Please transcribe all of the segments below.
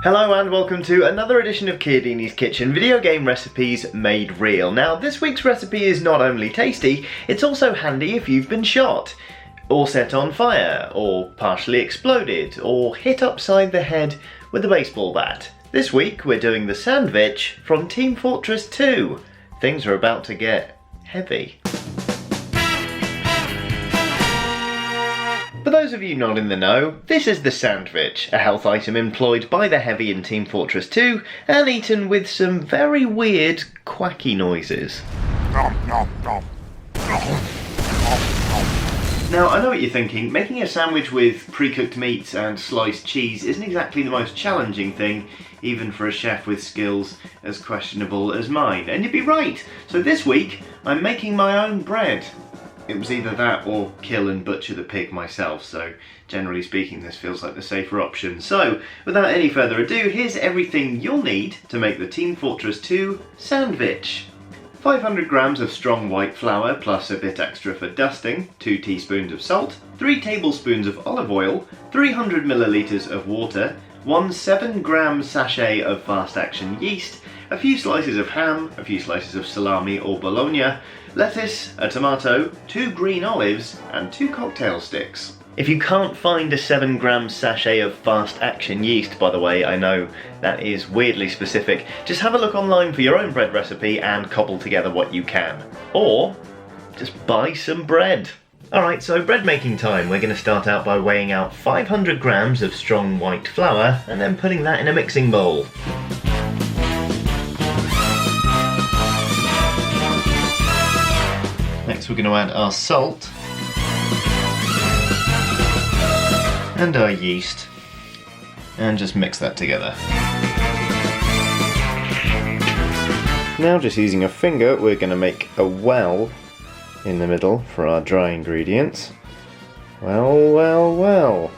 Hello and welcome to another edition of Chiodini's Kitchen, video game recipes made real. Now this week's recipe is not only tasty, it's also handy if you've been shot, or set on fire, or partially exploded, or hit upside the head with a baseball bat. This week we're doing the Sandvich from Team Fortress 2. Things are about to get heavy. For those of you not in the know, this is the Sandvich, a health item employed by the Heavy in Team Fortress 2 and eaten with some very weird, quacky noises. Now I know what you're thinking, making a sandwich with pre-cooked meats and sliced cheese isn't exactly the most challenging thing, even for a chef with skills as questionable as mine, and you'd be right. So this week, I'm making my own bread. It was either that or kill and butcher the pig myself, so generally speaking this feels like the safer option. So, without any further ado, here's everything you'll need to make the Team Fortress 2 Sandvich. 500 grams of strong white flour plus a bit extra for dusting, 2 teaspoons of salt, 3 tablespoons of olive oil, 300 milliliters of water, 1 7-gram sachet of fast action yeast, a few slices of ham, a few slices of salami or bologna, lettuce, a tomato, 2 green olives and 2 cocktail sticks. If you can't find a 7-gram sachet of fast action yeast, by the way, I know that is weirdly specific, just have a look online for your own bread recipe and cobble together what you can. Or just buy some bread. Alright, so bread making time. We're going to start out by weighing out 500 grams of strong white flour and then putting that in a mixing bowl. Next we're going to add our salt and our yeast and just mix that together. Now just using a finger we're going to make a well in the middle for our dry ingredients. Well.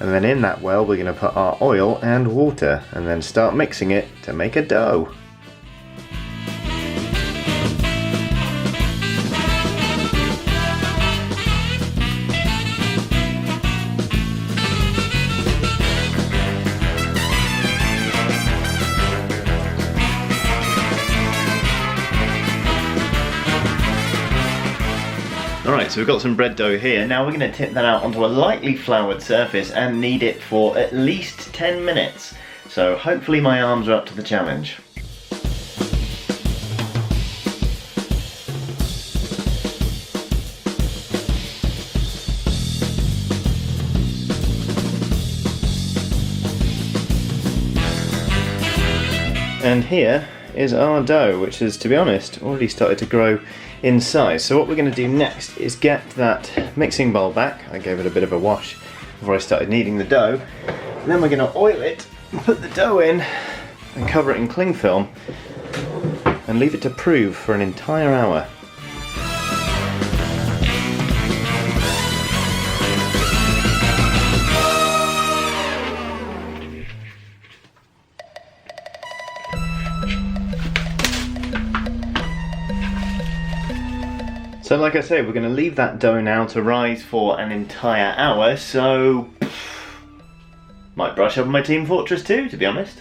And then in that well we're going to put our oil and water and then start mixing it to make a dough. Alright, so we've got some bread dough here. Now we're going to tip that out onto a lightly floured surface and knead it for at least 10 minutes. So hopefully my arms are up to the challenge. And here is our dough, which has, to be honest, already started to grow in size. So what we're going to do next is get that mixing bowl back. I gave it a bit of a wash before I started kneading the dough. And then we're going to oil it, put the dough in and cover it in cling film and leave it to prove for an entire hour. So like I say, we're going to leave that dough now to rise for an entire hour, so might brush up on my Team Fortress 2, to be honest.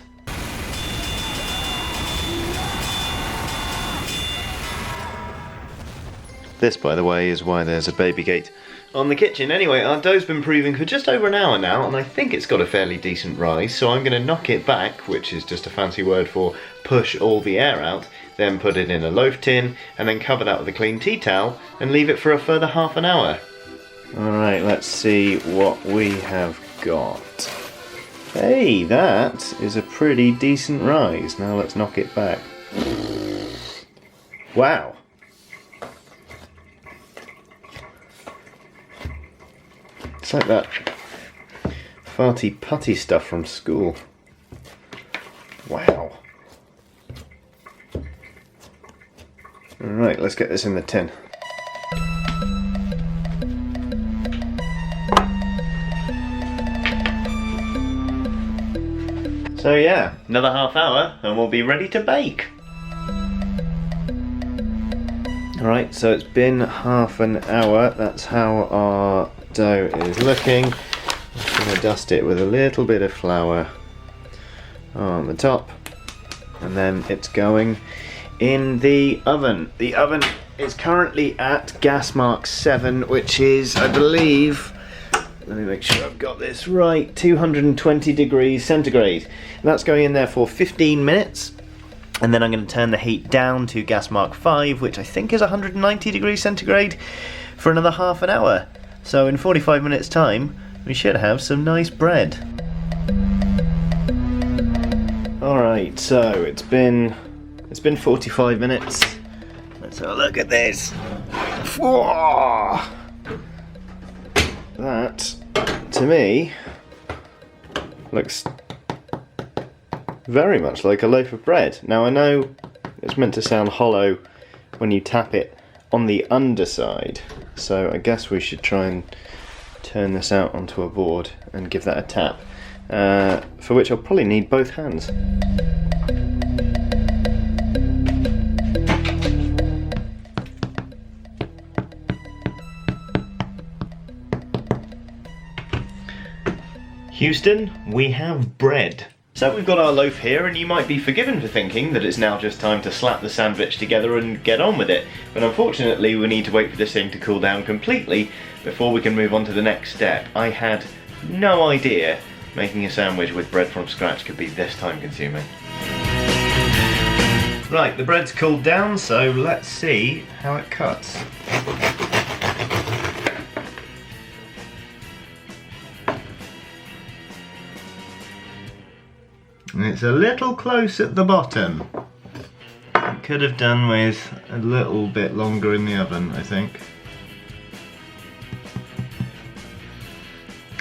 This, by the way, is why there's a baby gate on the kitchen. Anyway, our dough's been proving for just over an hour now, and I think it's got a fairly decent rise, so I'm going to knock it back, which is just a fancy word for push all the air out, then put it in a loaf tin, and then cover that with a clean tea towel, and leave it for a further half an hour. Alright, let's see what we have got. Hey, that is a pretty decent rise. Now let's knock it back. Wow. It's like that farty putty stuff from school. Wow. Alright, let's get this in the tin. So yeah, another half hour and we'll be ready to bake. Alright, so it's been half an hour. That's how our dough is looking. I'm going to dust it with a little bit of flour on the top, and then it's going in the oven. The oven is currently at gas mark 7, which is, I believe, let me make sure I've got this right, 220 degrees centigrade. And that's going in there for 15 minutes. And then I'm going to turn the heat down to gas mark 5, which I think is 190 degrees centigrade, for another half an hour. So in 45 minutes time, we should have some nice bread. Alright, so it's been 45 minutes. Let's have a look at this. Whoa! That, to me, looks very much like a loaf of bread. Now I know it's meant to sound hollow when you tap it on the underside, so I guess we should try and turn this out onto a board and give that a tap, for which I'll probably need both hands. Houston, we have bread. So we've got our loaf here, and you might be forgiven for thinking that it's now just time to slap the sandwich together and get on with it. But unfortunately, we need to wait for this thing to cool down completely before we can move on to the next step. I had no idea making a sandwich with bread from scratch could be this time consuming. Right, the bread's cooled down, so let's see how it cuts. It's a little close at the bottom. It could have done with a little bit longer in the oven, I think.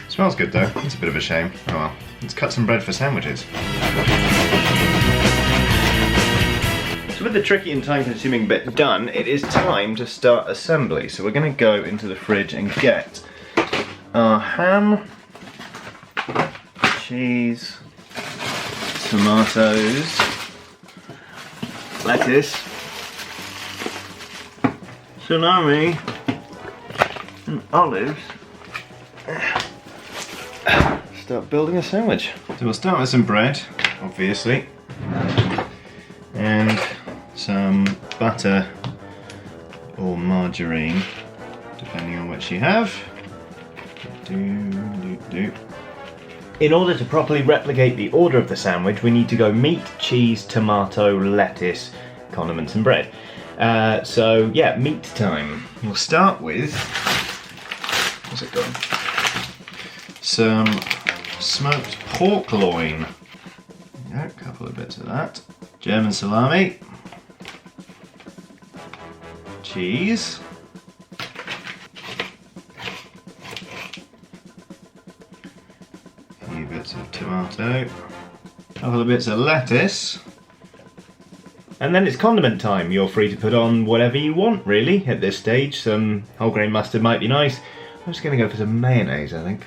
Smells good though, it's a bit of a shame. Oh well, let's cut some bread for sandwiches. So with the tricky and time consuming bit done, it is time to start assembly. So we're going to go into the fridge and get our ham, cheese, tomatoes, lettuce, salami, and olives. Start building a sandwich. So we'll start with some bread, obviously, and some butter or margarine, depending on which you have. In order to properly replicate the order of the sandwich, we need to go meat, cheese, tomato, lettuce, condiments and bread. So yeah, meat time. We'll start with, what's it gone? Some smoked pork loin. Yeah, a couple of bits of that. German salami. Cheese. A few bits of tomato. A couple of bits of lettuce. And then it's condiment time. You're free to put on whatever you want, really, at this stage. Some whole grain mustard might be nice. I'm just going to go for some mayonnaise, I think.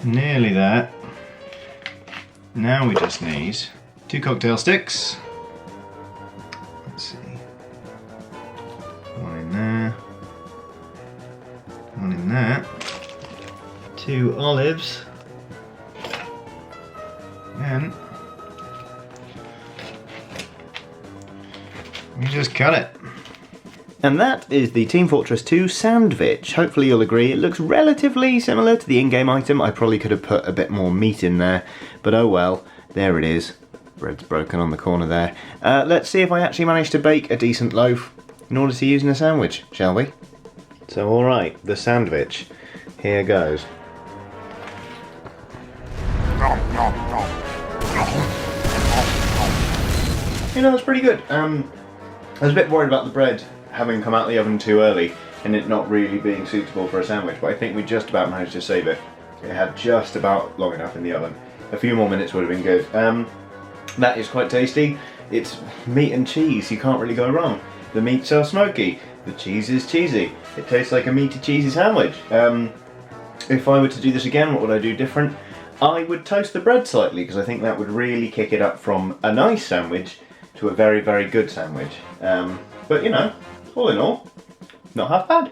Nearly there. Now we just need 2 cocktail sticks. Let's see. One in there. One in there. 2 olives. And we just cut it. And that is the Team Fortress 2 Sandvich. Hopefully you'll agree it looks relatively similar to the in-game item. I probably could have put a bit more meat in there, but oh well, there it is. Bread's broken on the corner there. Let's see if I actually managed to bake a decent loaf in order to use in a sandwich, shall we? So alright, the Sandvich. Here goes. You know, that's pretty good. I was a bit worried about the bread having come out of the oven too early and it not really being suitable for a sandwich, but I think we just about managed to save it. It had just about long enough in the oven. A few more minutes would have been good. That is quite tasty. It's meat and cheese, you can't really go wrong. The meats are smoky, the cheese is cheesy. It tastes like a meaty cheesy sandwich. If I were to do this again, what would I do different? I would toast the bread slightly because I think that would really kick it up from a nice sandwich to a very, very good sandwich. But you know, all in all, not half bad.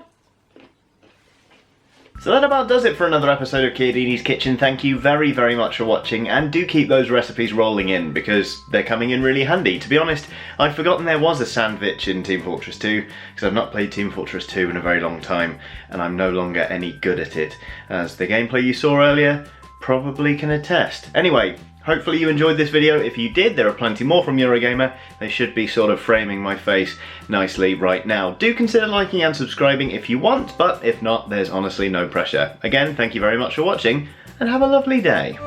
So that about does it for another episode of Chiodini's Kitchen. Thank you very, very much for watching, and do keep those recipes rolling in because they're coming in really handy. To be honest, I'd forgotten there was a Sandvich in Team Fortress 2 because I've not played Team Fortress 2 in a very long time and I'm no longer any good at it, as the gameplay you saw earlier probably can attest. Anyway, hopefully you enjoyed this video. If you did, there are plenty more from Eurogamer. They should be sort of framing my face nicely right now. Do consider liking and subscribing if you want, but if not, there's honestly no pressure. Again, thank you very much for watching, and have a lovely day.